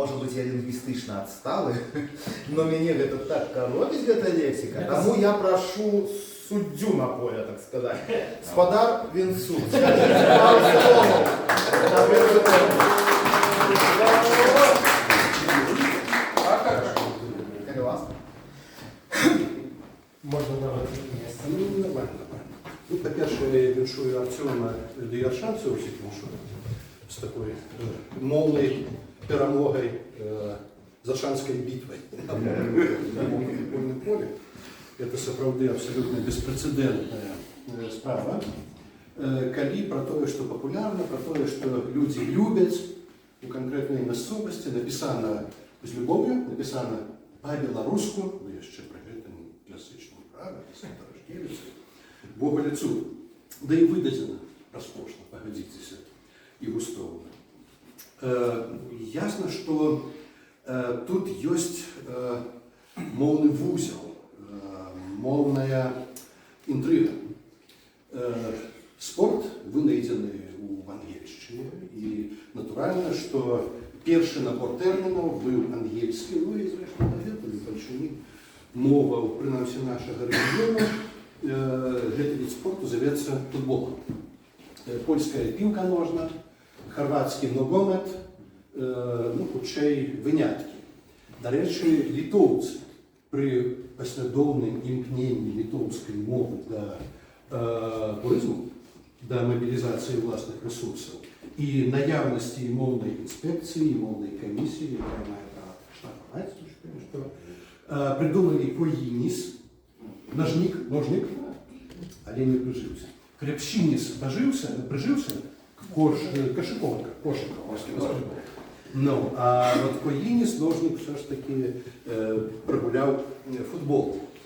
Может быть, я лингвистично отсталый, но мне это так коробит, эта лексика. Тому я прошу суддю на поле, так сказать. Спадар Винсу. Скажите пару слов. Как у вас? Можна навіть місце. Ну, нормально. Ну, по-перше, я віншую Артема Діяршанця у всіх віншую з такою мовною перемогою Зашанской битвой на футбольном поле. Это сапраўды абсолютно беспрецедентная справа. Калі про то, что популярно, про то, что люди любят у конкретной мясцовасці, написано з любов'ю, написано по-беларуску, вы яшчэ про гэта класычную праву, Бога лицу. Да и выдадзена раскошна, погодзіцеся, і густоўна. Ясно, что тут есть моўны вузел, моўная интрига. Спорт вынайдзены в ангельшчыне, и натурально, что первый набор терминов был ангельский, ну и зрэшты на гэта большой мова, прынамсі нашага рэгіёну, гэты вид спорту завецца футболом. Польская пілка ножна, хорватский ногомет, ну, хутчэй выняткі. Дарэчы, літоўцы пры паслядоўным імкненні літоўскай мовы да турызму, да мобілізацыі ўласных рэсурсаў і наяўнасці моўнай інспекцыі, моўнай камісіі, якая мае права штрафаваць, придумалі коініс, ножник, але не прыжыўся. Крепщініс прыжыўся, кошыковка. Ну, а вот коініс, ножник все ж таки прогуляв футбол.